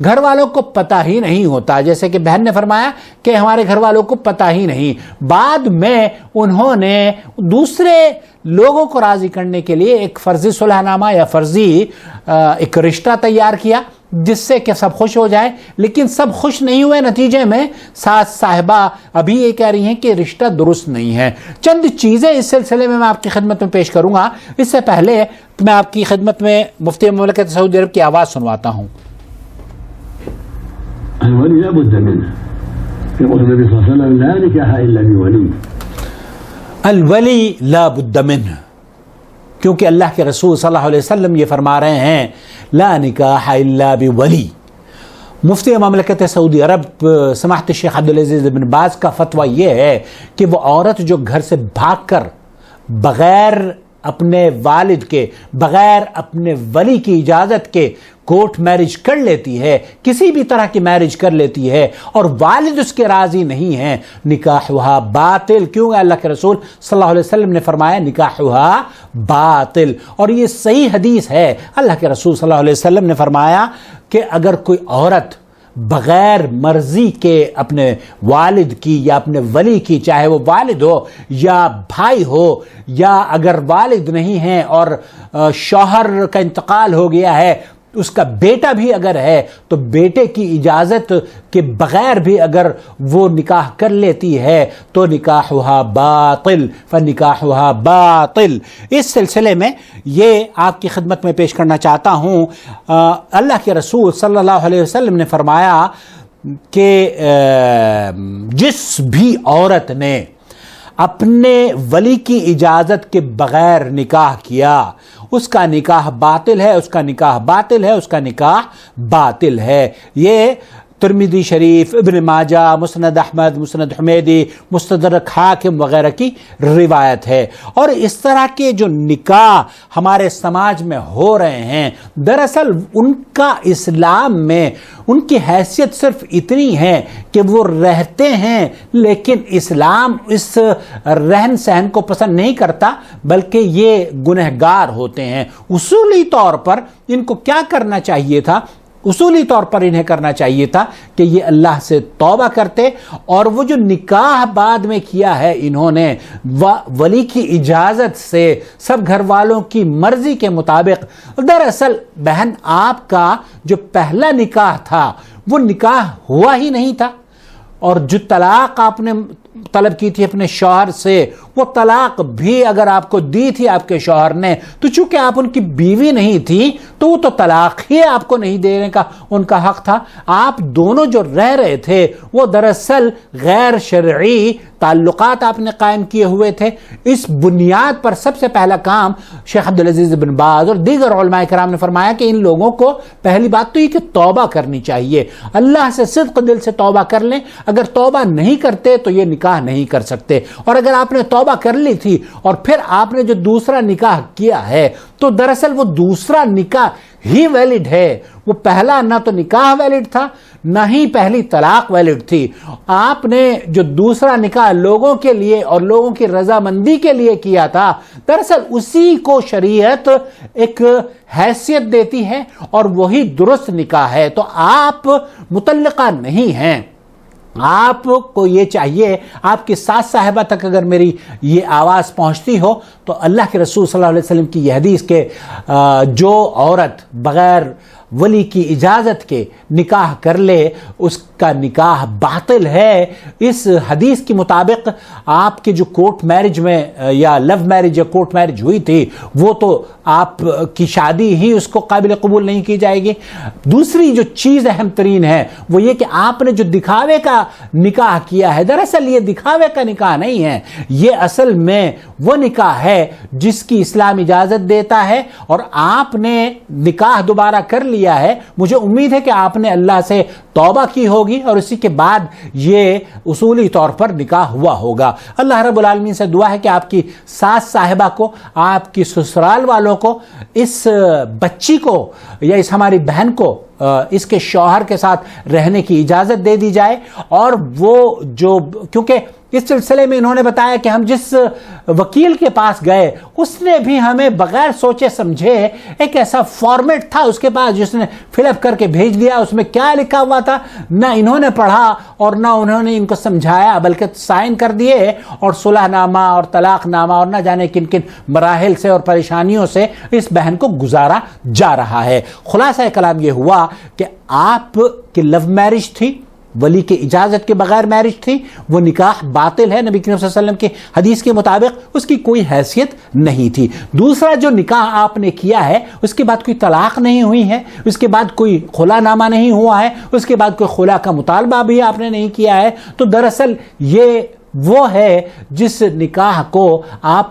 گھر والوں کو پتہ ہی نہیں ہوتا، جیسے کہ بہن نے فرمایا کہ ہمارے گھر والوں کو پتہ ہی نہیں، بعد میں انہوں نے دوسرے لوگوں کو راضی کرنے کے لیے ایک فرضی صلح نامہ یا فرضی ایک رشتہ تیار کیا جس سے کہ سب خوش ہو جائے، لیکن سب خوش نہیں ہوئے، نتیجے میں ساس صاحبہ ابھی یہ کہہ رہی ہیں کہ رشتہ درست نہیں ہے۔ چند چیزیں اس سلسلے میں آپ کی خدمت میں پیش کروں گا، اس سے پہلے میں آپ کی خدمت میں مفتی مملکت سعودی عرب کی آواز سنواتا ہوں۔ الولي لا بد منه، يقول النبي صلى الله عليه وسلم لا نكاح إلا بولي، الولی لا بد منہ، کیونکہ اللہ کے رسول صلی اللہ علیہ وسلم یہ فرما رہے ہیں لا نکاح الا بولی۔ مفتی مملکت سعودی عرب سماحت الشیخ عبدالعزیز بن باز کا فتویٰ یہ ہے کہ وہ عورت جو گھر سے بھاگ کر بغیر اپنے والد کے، بغیر اپنے ولی کی اجازت کے کورٹ میرج کر لیتی ہے، کسی بھی طرح کی میرج کر لیتی ہے اور والد اس کے راضی نہیں ہیں، نکاحها باطل، کیوں اللہ کے رسول صلی اللہ علیہ وسلم نے فرمایا نکاحها باطل، اور یہ صحیح حدیث ہے۔ اللہ کے رسول صلی اللہ علیہ وسلم نے فرمایا کہ اگر کوئی عورت بغیر مرضی کے اپنے والد کی یا اپنے ولی کی، چاہے وہ والد ہو یا بھائی ہو، یا اگر والد نہیں ہیں اور شوہر کا انتقال ہو گیا ہے، اس کا بیٹا بھی اگر ہے تو بیٹے کی اجازت کے بغیر بھی اگر وہ نکاح کر لیتی ہے تو نکاحها باطل، فنکاحها باطل۔ اس سلسلے میں یہ آپ کی خدمت میں پیش کرنا چاہتا ہوں، اللہ کے رسول صلی اللہ علیہ وسلم نے فرمایا کہ جس بھی عورت نے اپنے ولی کی اجازت کے بغیر نکاح کیا اس کا نکاح باطل ہے، اس کا نکاح باطل ہے، اس کا نکاح باطل ہے۔ یہ ترمذی شریف، ابن ماجہ، مسند احمد، مسند حمیدی، مستدرک حاکم وغیرہ کی روایت ہے۔ اور اس طرح کے جو نکاح ہمارے سماج میں ہو رہے ہیں، دراصل ان کا اسلام میں ان کی حیثیت صرف اتنی ہے کہ وہ رہتے ہیں، لیکن اسلام اس رہن سہن کو پسند نہیں کرتا، بلکہ یہ گنہگار ہوتے ہیں۔ اصولی طور پر ان کو کیا کرنا چاہیے تھا؟ اصولی طور پر انہیں کرنا چاہیے تھا کہ یہ اللہ سے توبہ کرتے، اور وہ جو نکاح بعد میں کیا ہے انہوں نے ولی کی اجازت سے، سب گھر والوں کی مرضی کے مطابق، دراصل بہن آپ کا جو پہلا نکاح تھا وہ نکاح ہوا ہی نہیں تھا، اور جو طلاق آپ نے طلب کی تھی اپنے شوہر سے، وہ طلاق بھی اگر آپ کو دی تھی آپ کے شوہر نے، تو چونکہ آپ ان کی بیوی نہیں تھی تو وہ تو طلاق ہی آپ کو نہیں دینے کا ان کا حق تھا۔ آپ دونوں جو رہ رہے تھے وہ دراصل غیر شرعی تعلقات آپ نے قائم کیے ہوئے تھے۔ اس بنیاد پر سب سے پہلا کام شیخ عبدالعزیز بن باز اور دیگر علماء کرام نے فرمایا کہ ان لوگوں کو پہلی بات تو یہ کہ توبہ کرنی چاہیے، اللہ سے صدق دل سے توبہ کر لیں۔ اگر توبہ نہیں کرتے تو یہ نکاح نہیں کر سکتے، اور اگر آپ نے توبہ کر لی تھی اور پھر آپ نے جو دوسرا نکاح کیا ہے تو دراصل وہ دوسرا نکاح ہی ویلڈ ہے، وہ پہلا نہ تو نکاح ویلڈ تھا نہ ہی پہلی طلاق ویلڈ تھی۔ آپ نے جو دوسرا نکاح لوگوں کے لیے اور لوگوں کی رضامندی کے لیے کیا تھا، دراصل اسی کو شریعت ایک حیثیت دیتی ہے اور وہی درست نکاح ہے۔ تو آپ مطلقہ نہیں ہیں، آپ کو یہ چاہیے، آپ کی ساس صاحبہ تک اگر میری یہ آواز پہنچتی ہو تو اللہ کے رسول صلی اللہ علیہ وسلم کی یہ حدیث کہ جو عورت بغیر ولی کی اجازت کے نکاح کر لے اس کا نکاح باطل ہے، اس حدیث کے مطابق آپ کے جو کورٹ میرج میں یا لو میرج یا کورٹ میرج ہوئی تھی وہ تو آپ کی شادی ہی اس کو قابل قبول نہیں کی جائے گی۔ دوسری جو چیز اہم ترین ہے وہ یہ کہ آپ نے جو دکھاوے کا نکاح کیا ہے، دراصل یہ دکھاوے کا نکاح نہیں ہے، یہ اصل میں وہ نکاح ہے جس کی اسلام اجازت دیتا ہے، اور آپ نے نکاح دوبارہ کر لیا ہے۔ مجھے امید ہے کہ آپ نے اللہ سے توبہ کی ہوگی اور اسی کے بعد یہ اصولی طور پر نکاح ہوا ہوگا۔ اللہ رب العالمین سے دعا ہے کہ آپ کی ساس صاحبہ کو، آپ کی سسرال والوں کو، اس بچی کو یا اس ہماری بہن کو اس کے شوہر کے ساتھ رہنے کی اجازت دے دی جائے، اور وہ جو کیونکہ اس سلسلے میں انہوں نے بتایا کہ ہم جس وکیل کے پاس گئے اس نے بھی ہمیں بغیر سوچے سمجھے ایک ایسا فارمیٹ تھا اس کے پاس جس نے فل اپ کر کے بھیج دیا، اس میں کیا لکھا ہوا تھا نہ انہوں نے پڑھا اور نہ انہوں نے ان کو سمجھایا، بلکہ سائن کر دیے اور صلح نامہ اور طلاق نامہ اور نہ جانے کن کن مراحل سے اور پریشانیوں سے اس بہن کو گزارا جا رہا ہے۔ خلاصہ کلام یہ ہوا کہ آپ کی لو میرج تھی، ولی کی اجازت کے بغیر میرج تھی، وہ نکاح باطل ہے، نبی کریم صلی اللہ علیہ وسلم کی حدیث کے مطابق اس کی کوئی حیثیت نہیں تھی۔ دوسرا جو نکاح آپ نے کیا ہے اس کے بعد کوئی طلاق نہیں ہوئی ہے، اس کے بعد کوئی خلا نامہ نہیں ہوا ہے، اس کے بعد کوئی خلا کا مطالبہ بھی آپ نے نہیں کیا ہے، تو دراصل یہ وہ ہے جس نکاح کو آپ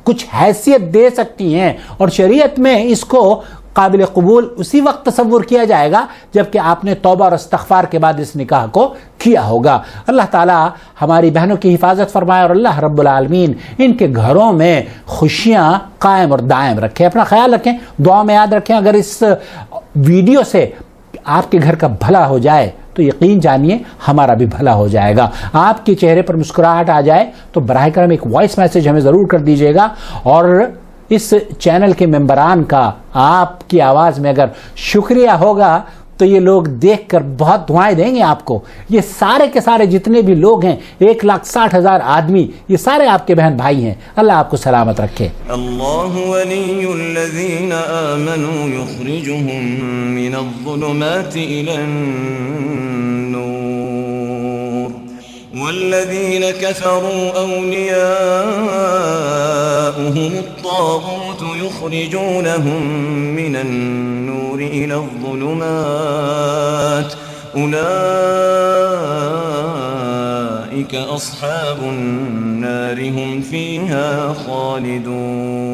کچھ حیثیت دے سکتی ہیں، اور شریعت میں اس کو قابل قبول اسی وقت تصور کیا جائے گا جبکہ آپ نے توبہ اور استغفار کے بعد اس نکاح کو کیا ہوگا۔ اللہ تعالی ہماری بہنوں کی حفاظت فرمائے اور اللہ رب العالمین ان کے گھروں میں خوشیاں قائم اور دائم رکھے۔ اپنا خیال رکھیں، دعا میں یاد رکھیں، اگر اس ویڈیو سے آپ کے گھر کا بھلا ہو جائے تو یقین جانیے ہمارا بھی بھلا ہو جائے گا۔ آپ کے چہرے پر مسکراہٹ آ جائے تو براہ کرم ایک وائس میسج ہمیں ضرور کر دیجیے گا، اور اس چینل کے ممبران کا آپ کی آواز میں اگر شکریہ ہوگا تو یہ لوگ دیکھ کر بہت دعائیں دیں گے آپ کو۔ یہ سارے کے سارے جتنے بھی لوگ ہیں 1,60,000 آدمی، یہ سارے آپ کے بہن بھائی ہیں۔ اللہ آپ کو سلامت رکھے۔ اللہ ولی الذین آمنوا یخرجهم من الظلمات الى النور والذین کفروا اولیاؤهم الطاغوت یخرجونهم من النور الى الظلمات اولئک اصحاب النار هم فیها خالدون۔